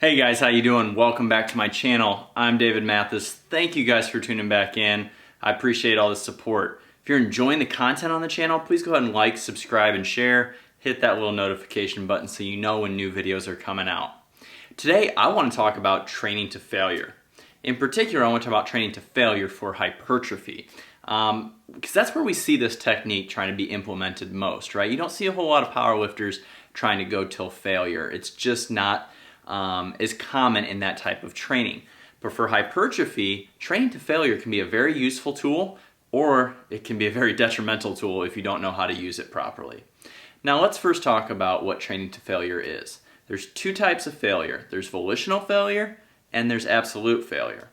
Hey guys, how you doing? Welcome back to my channel. I'm David Mathis. Thank you guys for tuning back in. I appreciate all the support. If you're enjoying the content on the channel, please go ahead and like, subscribe, and share. Hit that little notification button so you know when new videos are coming out. Today, I want to talk about training to failure. In particular, I want to talk about training to failure for hypertrophy. Because that's where we see this technique trying to be implemented most, right? You don't see a whole lot of powerlifters trying to go till failure. It's just not is common in that type of training. But for hypertrophy, training to failure can be a very useful tool, or it can be a very detrimental tool if you don't know how to use it properly. Now let's first talk about what training to failure is. There's two types of failure. There's volitional failure and there's absolute failure.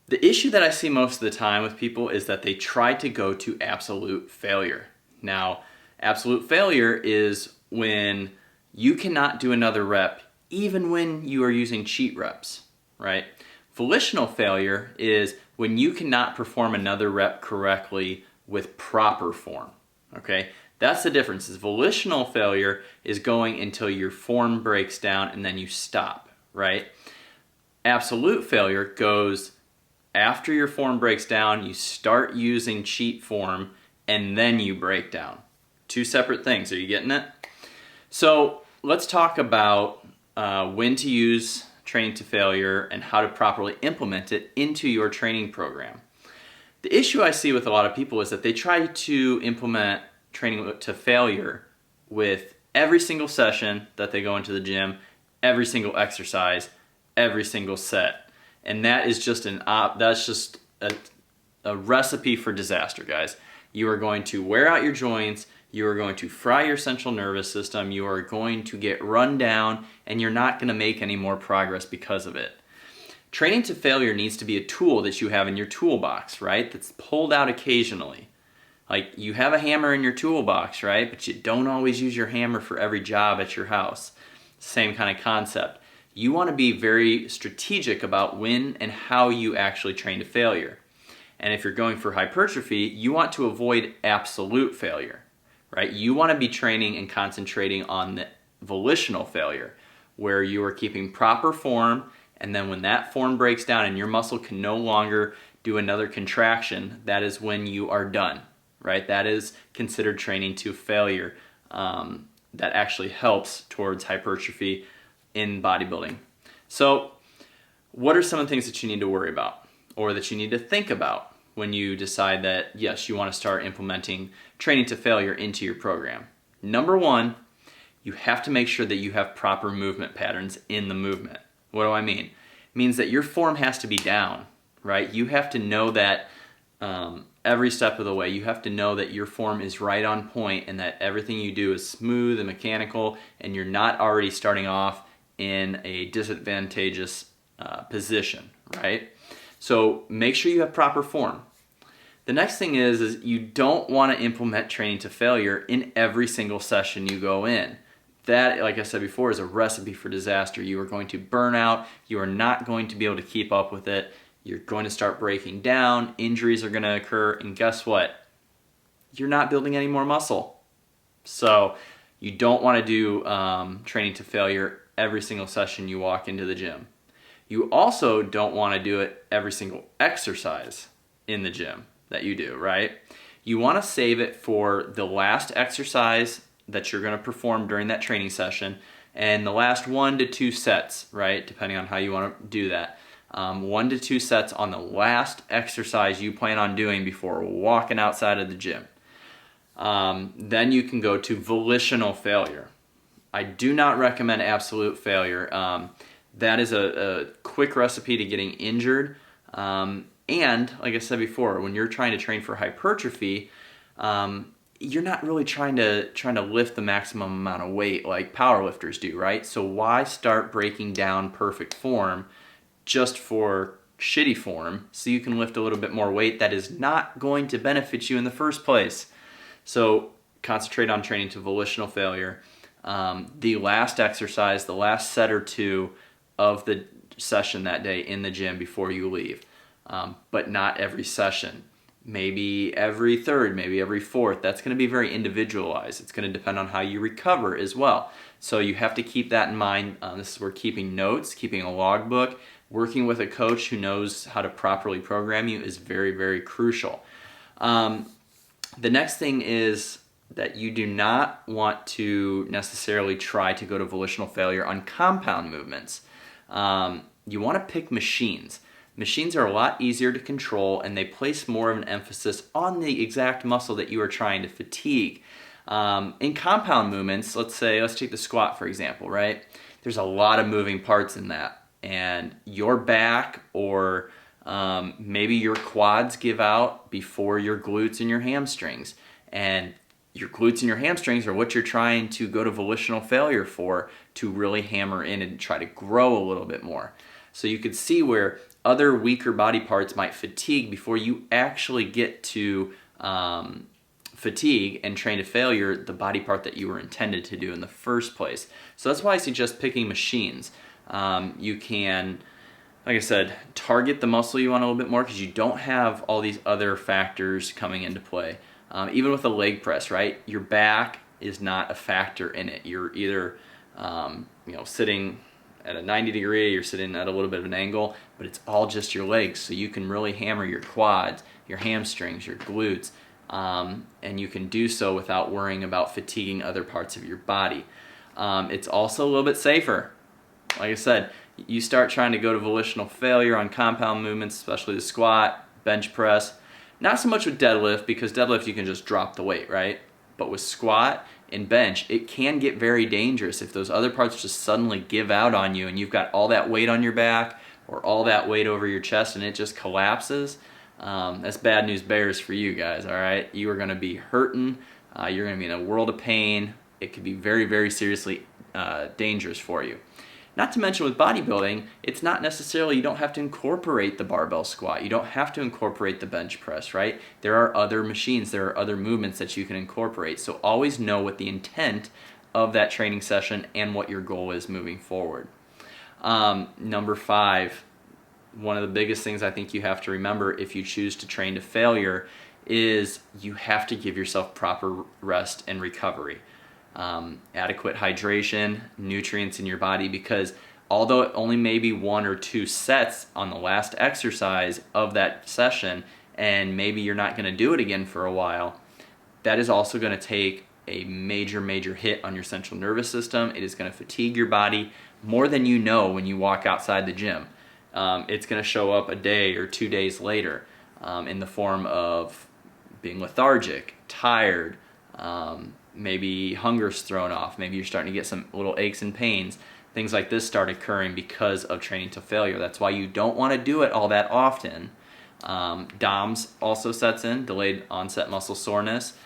The issue that I see most of the time with people is that they try to go to absolute failure. Now, absolute failure is when you cannot do another rep even when you are using cheat reps, right? Volitional failure is when you cannot perform another rep correctly with proper form, okay? That's the difference. Is volitional failure is going until your form breaks down and then you stop, right? Absolute failure goes after your form breaks down, you start using cheat form, and then you break down. Two separate things. Are you getting it? So let's talk about when to use training to failure and how to properly implement it into your training program. The issue I see with a lot of people is that they try to implement training to failure with every single session that they go into the gym, every single exercise, every single set. And that is just a recipe for disaster, guys. You are going to wear out your joints, you are going to fry your central nervous system, you are going to get run down, and you're not going to make any more progress because of it. Training to failure needs to be a tool that you have in your toolbox, right? That's pulled out occasionally. Like, you have a hammer in your toolbox, right? But you don't always use your hammer for every job at your house. Same kind of concept. You want to be very strategic about when and how you actually train to failure. And if you're going for hypertrophy, you want to avoid absolute failure, right? You want to be training and concentrating on the volitional failure, where you are keeping proper form, and then when that form breaks down and your muscle can no longer do another contraction, that is when you are done, right? That is considered training to failure. That actually helps towards hypertrophy in bodybuilding. So what are some of the things that you need to worry about or that you need to think about when you decide that, yes, you want to start implementing training to failure into your program? Number one, you have to make sure that you have proper movement patterns in the movement. What do I mean? It means that your form has to be down, right? You have to know that every step of the way. You have to know that your form is right on point and that everything you do is smooth and mechanical, and you're not already starting off in a disadvantageous position, right? So make sure you have proper form. The next thing is you don't want to implement training to failure in every single session you go in. That, like I said before, is a recipe for disaster. You are going to burn out. You are not going to be able to keep up with it. You're going to start breaking down. Injuries are going to occur. And guess what? You're not building any more muscle. So you don't want to do training to failure every single session you walk into the gym. You also don't want to do it every single exercise in the gym that you do, right? You want to save it for the last exercise that you're going to perform during that training session and the last 1 to 2 sets, right? Depending on how you want to do that. 1 to 2 sets on the last exercise you plan on doing before walking outside of the gym. Then you can go to volitional failure. I do not recommend absolute failure. That is a quick recipe to getting injured. And like I said before, when you're trying to train for hypertrophy, you're not really trying to lift the maximum amount of weight like powerlifters do, right? So why start breaking down perfect form just for shitty form so you can lift a little bit more weight that is not going to benefit you in the first place? So concentrate on training to volitional failure. The last exercise, the last set or two of the session that day in the gym before you leave, but not every session. maybe every third, maybe every fourth. That's going to be very individualized. It's going to depend on how you recover as well. So you have to keep that in mind. This is where keeping notes, keeping a logbook, working with a coach who knows how to properly program you is very, very crucial. The next thing is that you do not want to necessarily try to go to volitional failure on compound movements. You want to pick machines. Machines are a lot easier to control, and they place more of an emphasis on the exact muscle that you are trying to fatigue. In compound movements, let's take the squat for example, right? There's a lot of moving parts in that, and your back or maybe your quads give out before your glutes and your hamstrings, and your glutes and your hamstrings are what you're trying to go to volitional failure for, to really hammer in and try to grow a little bit more. So you could see where other weaker body parts might fatigue before you actually get to fatigue and train to failure the body part that you were intended to do in the first place. So that's why I suggest picking machines. You can, like I said, target the muscle you want a little bit more because you don't have all these other factors coming into play. Even with a leg press, right? Your back is not a factor in it. You're either sitting at a 90 degree, you're sitting at a little bit of an angle, but it's all just your legs. So you can really hammer your quads, your hamstrings, your glutes, and you can do so without worrying about fatiguing other parts of your body. It's also a little bit safer. Like I said, you start trying to go to volitional failure on compound movements, especially the squat, bench press. Not so much with deadlift, because deadlift you can just drop the weight, right? But with squat and bench, it can get very dangerous if those other parts just suddenly give out on you and you've got all that weight on your back or all that weight over your chest and it just collapses. That's bad news bears for you guys, all right? You are going to be hurting. You're going to be in a world of pain. It could be very, very seriously dangerous for you. Not to mention with bodybuilding, it's not necessarily, you don't have to incorporate the barbell squat. You don't have to incorporate the bench press, right? There are other machines, there are other movements that you can incorporate. So always know what the intent of that training session and what your goal is moving forward. Number 5, one of the biggest things I think you have to remember if you choose to train to failure is you have to give yourself proper rest and recovery. Adequate hydration, nutrients in your body, because although it only may be 1 or 2 sets on the last exercise of that session, and maybe you're not going to do it again for a while, that is also going to take a major, major hit on your central nervous system. It is going to fatigue your body more than you know when you walk outside the gym. It's going to show up a day or 2 days later in the form of being lethargic, tired, maybe hunger's thrown off, maybe you're starting to get some little aches and pains. Things like this start occurring because of training to failure. That's why you don't want to do it all that often. DOMS also sets in, delayed onset muscle soreness.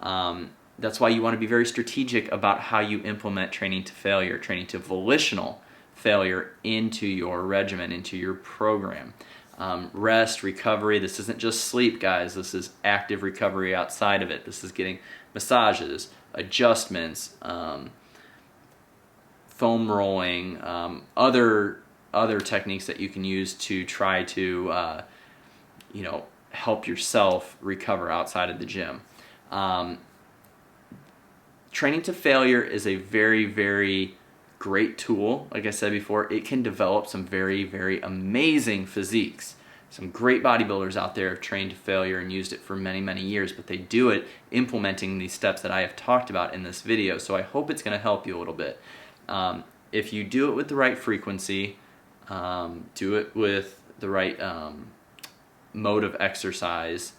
That's why you want to be very strategic about how you implement training to failure, training to volitional failure into your regimen, into your program. Rest, recovery, this isn't just sleep, guys. This is active recovery outside of it. This is getting massages, adjustments, foam rolling, other techniques that you can use to try to help yourself recover outside of the gym. Training to failure is a very, very great tool. Like I said before, it can develop some very, very amazing physiques. Some great bodybuilders out there have trained to failure and used it for many, many years, but they do it implementing these steps that I have talked about in this video. So I hope it's going to help you a little bit. If you do it with the right frequency, do it with the right mode of exercise,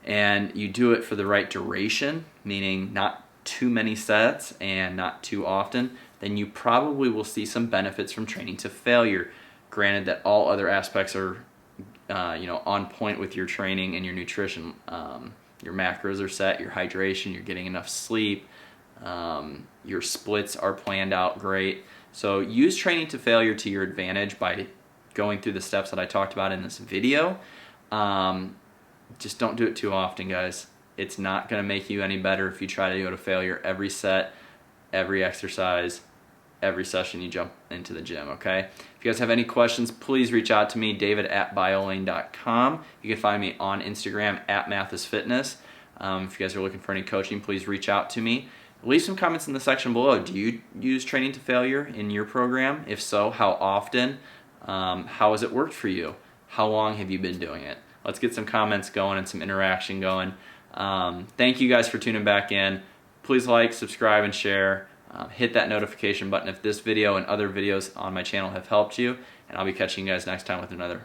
and you do it for the right duration, meaning not too many sets and not too often, then you probably will see some benefits from training to failure. Granted that all other aspects are on point with your training and your nutrition. Your macros are set, your hydration, you're getting enough sleep, your splits are planned out great. So use training to failure to your advantage by going through the steps that I talked about in this video. Just don't do it too often, guys. It's not going to make you any better if you try to go to failure every set, every exercise, every session you jump into the gym, okay? If you guys have any questions, please reach out to me, david@biolane.com. You can find me on Instagram @mathisfitness. If you guys are looking for any coaching, please reach out to me. Leave some comments in the section below. Do you use training to failure in your program? If so, how often? How has it worked for you? How long have you been doing it? Let's get some comments going and some interaction going. Thank you guys for tuning back in. Please like, subscribe, and share. Hit that notification button if this video and other videos on my channel have helped you. And I'll be catching you guys next time with another